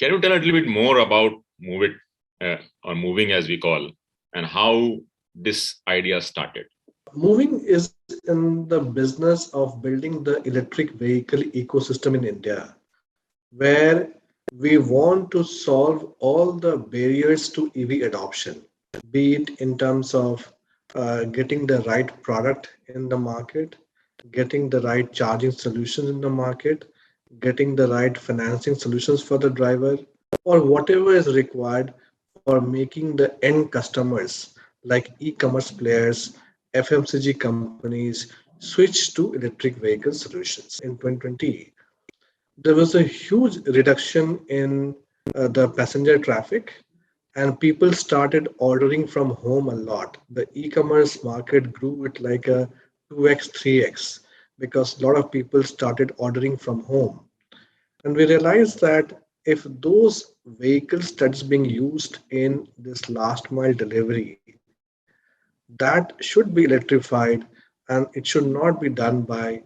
Can you tell a little bit more about Move It or MoEVing as we call, and how this idea started? MoEVing is in the business of building the electric vehicle ecosystem in India, where we want to solve all the barriers to EV adoption, be it in terms of getting the right product in the market, getting the right charging solutions in the market, getting the right financing solutions for the driver, or whatever is required for making the end customers like e-commerce players, FMCG companies switch to electric vehicle solutions. In 2020, there was a huge reduction in the passenger traffic, and people started ordering from home a lot. The e-commerce market grew at like a 2x 3x because a lot of people started ordering from home, and we realized that if those vehicles that's being used in this last mile delivery, that should be electrified, and it should not be done by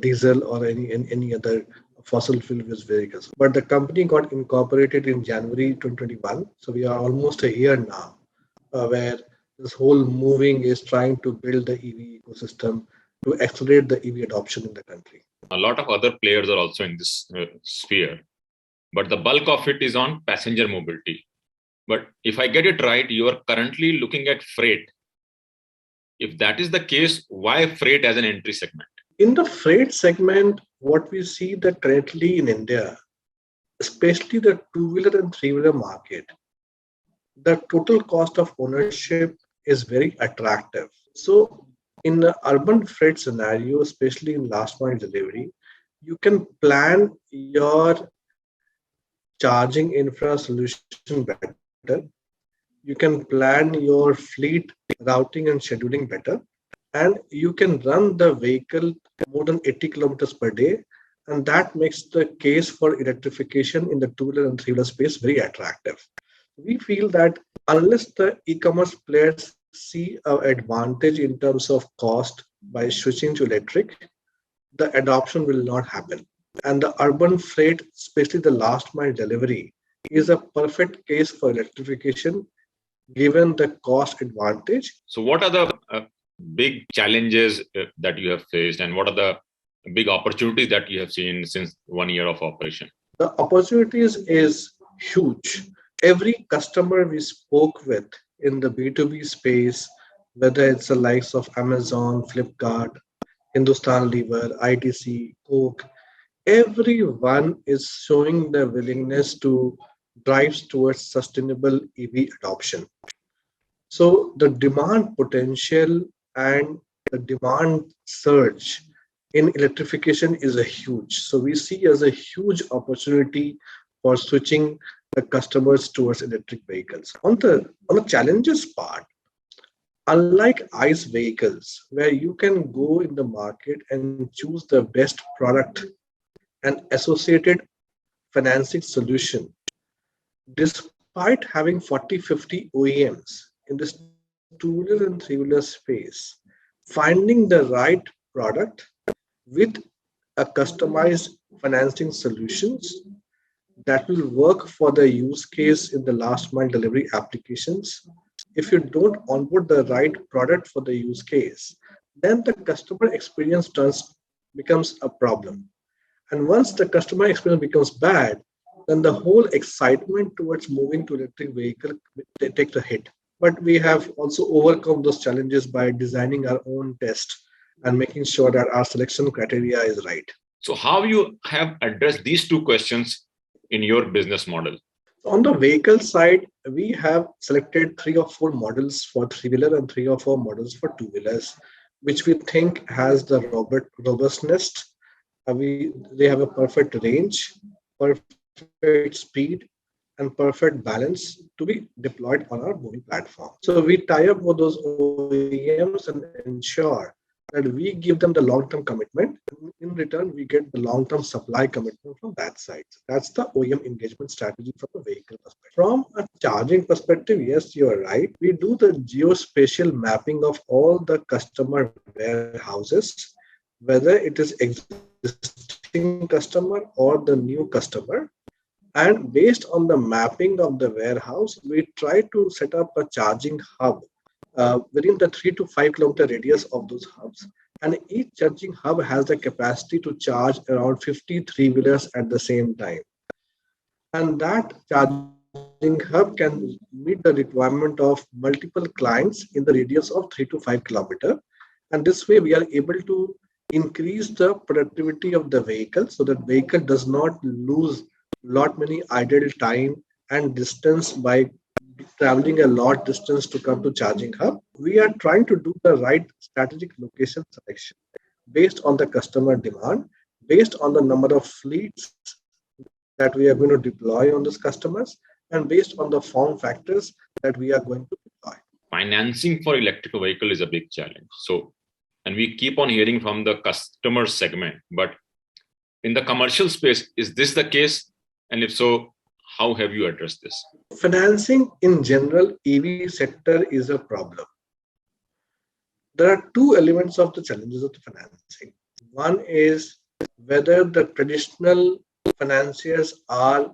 diesel or any other fossil fuel based vehicles. But the company got incorporated in January 2021, so we are almost a year now, where this whole moving is trying to build the EV ecosystem to accelerate the EV adoption in the country. A lot of other players are also in this sphere, but the bulk of it is on passenger mobility. But if I get it right, you are currently looking at freight. If that is the case, why freight as an entry segment? In the freight segment, what we see that currently in India, especially the two-wheeler and three-wheeler market, the total cost of ownership is very attractive. So in the urban freight scenario, especially in last mile delivery, you can plan your charging infra solution better. You can plan your fleet routing and scheduling better, and you can run the vehicle more than 80 kilometers per day. And that makes the case for electrification in the two-wheeler and three-wheeler space very attractive. We feel that unless the e-commerce players see an advantage in terms of cost by switching to electric, the adoption will not happen. And the urban freight, especially the last mile delivery, is a perfect case for electrification given the cost advantage. So, what are the big challenges that you have faced, and what are the big opportunities that you have seen since 1 year of operation? The opportunities is huge. Every customer we spoke with in the B2B space, whether it's the likes of Amazon, Flipkart, Hindustan Lever, ITC, Coke, everyone is showing their willingness to drive towards sustainable EV adoption. So the demand potential and the demand surge in electrification is a huge. So we see as a huge opportunity for switching the customers towards electric vehicles. On the challenges part, unlike ICE vehicles, where you can go in the market and choose the best product and associated financing solution, despite having 40, 50 OEMs in this two-wheeler and three-wheeler space, finding the right product with a customized financing solutions that will work for the use case in the last mile delivery applications. If you don't onboard the right product for the use case, then the customer experience becomes a problem. And once the customer experience becomes bad, then the whole excitement towards moving to electric vehicle takes a hit. But we have also overcome those challenges by designing our own test and making sure that our selection criteria is right. So, how you have addressed these two questions in your business model? On the vehicle side, we have selected 3 or 4 models for three-wheeler and 3 or 4 models for two-wheelers, which we think has the robustness. They have a perfect range, perfect speed, and perfect balance to be deployed on our moving platform. So we tie up with those OEMs and ensure that we give them the long-term commitment. In return, we get the long-term supply commitment from that side. That's the OEM engagement strategy from the vehicle perspective. From a charging perspective, yes, you are right. We do the geospatial mapping of all the customer warehouses, whether it is existing customer or the new customer. And based on the mapping of the warehouse, we try to set up a charging hub within the 3 to 5 kilometer radius of those hubs. And each charging hub has the capacity to charge around 50 wheelers at the same time. And that charging hub can meet the requirement of multiple clients in the radius of 3 to 5 kilometer. And this way, we are able to increase the productivity of the vehicle so that vehicle does not lose lot many idle time and distance by traveling a lot distance to come to charging hub. We are trying to do the right strategic location selection based on the customer demand, based on the number of fleets that we are going to deploy on these customers, and based on the form factors that we are going to deploy. Financing for electric vehicle is a big challenge. So, and we keep on hearing from the customer segment, but in the commercial space, is this the case? And if so, how have you addressed this? Financing in general, EV sector is a problem. There are two elements of the challenges of the financing. One is whether the traditional financiers are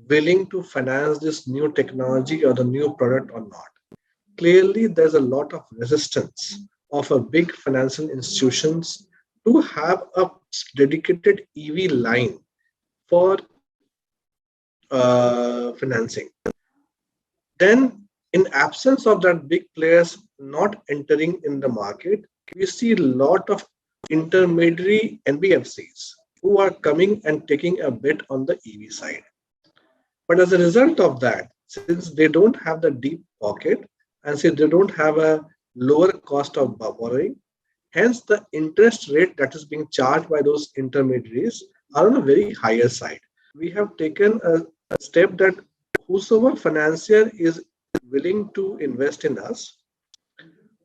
willing to finance this new technology or the new product or not. Clearly, there's a lot of resistance of a big financial institutions to have a dedicated EV line for financing. Then, in absence of that big players not entering in the market, we see a lot of intermediary NBFCs who are coming and taking a bit on the EV side. But as a result of that, since they don't have the deep pocket and since they don't have a lower cost of borrowing, hence the interest rate that is being charged by those intermediaries are on a very higher side. We have taken a step that whosoever financier is willing to invest in us,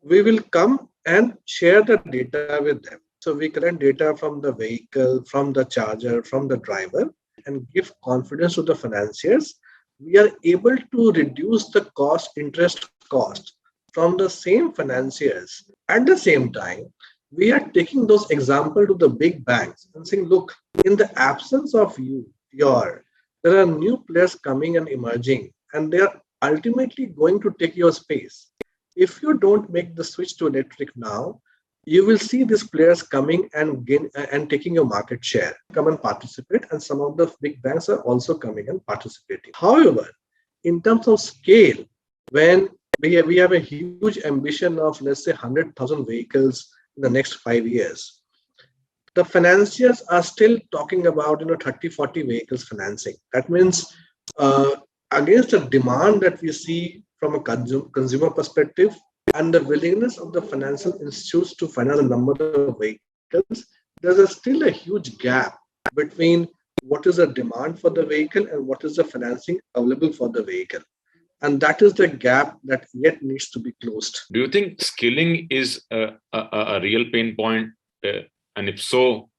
we will come and share the data with them. So we collect data from the vehicle, from the charger, from the driver, and give confidence to the financiers. We are able to reduce the interest cost from the same financiers. At the same time, we are taking those examples to the big banks and saying, look, in the absence of there are new players coming and emerging, and they are ultimately going to take your space. If you don't make the switch to electric now, you will see these players coming and taking your market share, come and participate, and some of the big banks are also coming and participating. However, in terms of scale, when we have a huge ambition of, let's say, 100,000 vehicles in the next 5 years, the financiers are still talking about 30-40 vehicles financing. That means against the demand that we see from a consumer perspective and the willingness of the financial institutes to finance a number of vehicles, there's still a huge gap between what is the demand for the vehicle and what is the financing available for the vehicle. And that is the gap that yet needs to be closed. Do you think skilling is a real pain point? And if so,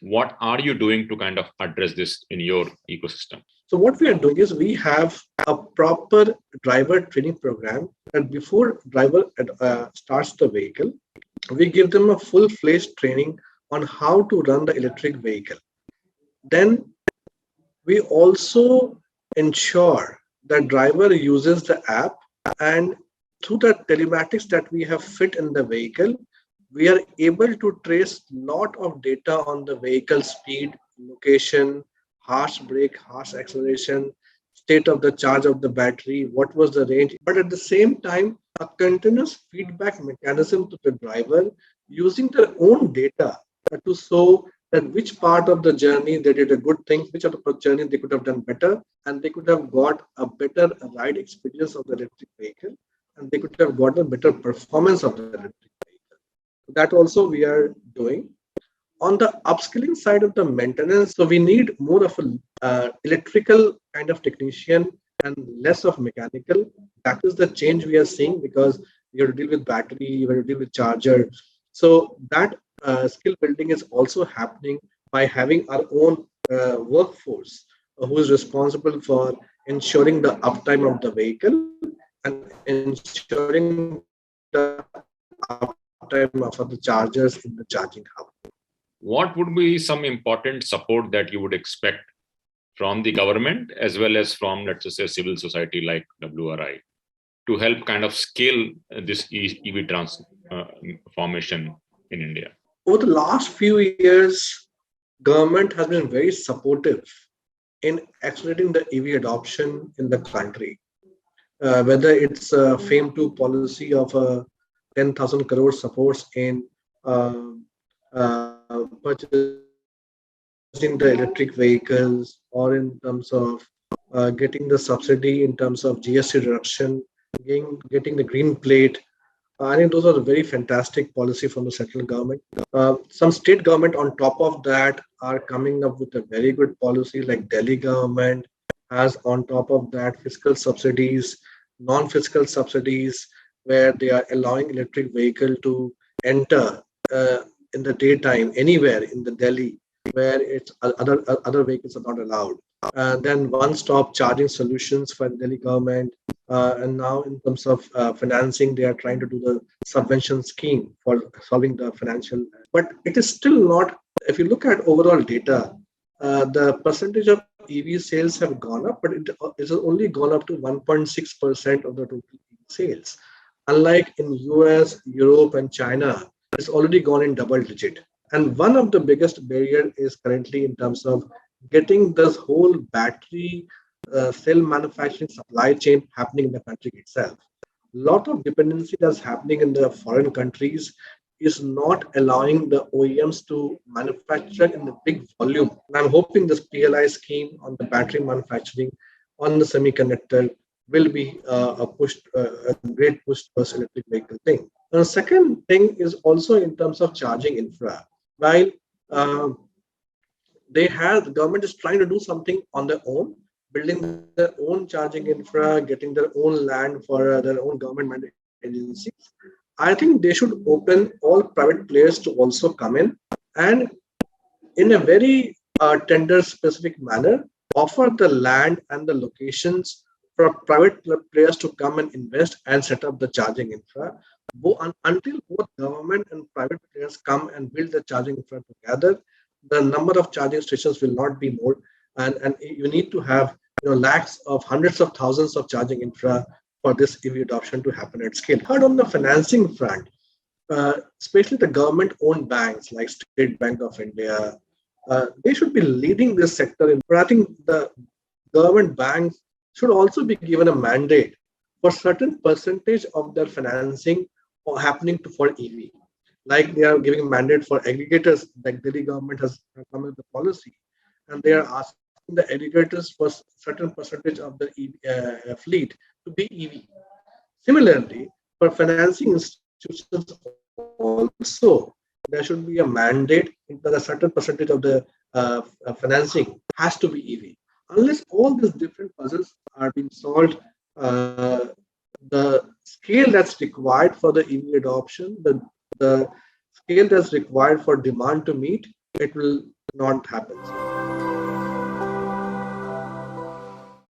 what are you doing to kind of address this in your ecosystem? So what we are doing is we have a proper driver training program, and before driver starts the vehicle, we give them a full-fledged training on how to run the electric vehicle. Then we also ensure the driver uses the app, and through the telematics that we have fit in the vehicle, we are able to trace a lot of data on the vehicle speed, location, harsh brake, harsh acceleration, state of the charge of the battery, what was the range. But at the same time, a continuous feedback mechanism to the driver using their own data to show that which part of the journey they did a good thing, which part of the journey they could have done better, and they could have got a better ride experience of the electric vehicle, and they could have got a better performance of the electric vehicle. That also we are doing. On the upskilling side of the maintenance, so we need more of a electrical kind of technician and less of mechanical. That is the change we are seeing, because you have to deal with battery, you have to deal with charger. So that skill building is also happening by having our own workforce who is responsible for ensuring the uptime of the vehicle and ensuring the uptime of the chargers in the charging hub. What would be some important support that you would expect from the government as well as from, let's just say, civil society like WRI to help kind of scale this EV transformation in India? Over the last few years, government has been very supportive in accelerating the EV adoption in the country. Whether it's a FAME 2 policy of 10,000 crore supports in uh, purchasing the electric vehicles, or in terms of getting the subsidy in terms of GST reduction, getting the green plate. I think those are the very fantastic policy from the central government. Some state government on top of that are coming up with a very good policy, like Delhi government has on top of that fiscal subsidies, non-fiscal subsidies, where they are allowing electric vehicle to enter in the daytime anywhere in the Delhi where it's other vehicles are not allowed. And then one-stop charging solutions for the Delhi government. And now, in terms of financing, they are trying to do the subvention scheme for solving the financial. But it is still not. If you look at overall data, the percentage of EV sales have gone up, but it has only gone up to 1.6% of the total EV sales. Unlike in US, Europe, and China, it's already gone in double digit. And one of the biggest barrier is currently in terms of getting this whole battery cell manufacturing supply chain happening in the country itself. Lot of dependency that's happening in the foreign countries is not allowing the OEMs to manufacture in the big volume. And I'm hoping this PLI scheme on the battery manufacturing, on the semiconductor, will be a great push towards electric vehicle thing. The second thing is also in terms of charging infra. While the government is trying to do something on their own, building their own charging infra, getting their own land for their own government mandate agencies. I think they should open all private players to also come in and, in a very tender specific manner, offer the land and the locations for private players to come and invest and set up the charging infra. Until both government and private players come and build the charging infra together, the number of charging stations will not be more, and you need to have lakhs of hundreds of thousands of charging infra for this EV adoption to happen at scale. Third, on the financing front, especially the government-owned banks like State Bank of India, they should be leading this sector. But I think the government banks should also be given a mandate for certain percentage of their financing happening for EV. Like they are giving mandate for aggregators, like Delhi government has come with the policy, and they are asking the aggregators for certain percentage of the fleet to be EV. Similarly, for financing institutions also, there should be a mandate that a certain percentage of the financing has to be EV. Unless all these different puzzles are being solved, the scale that's required for the EV adoption, the scale that's required for demand to meet, it will not happen.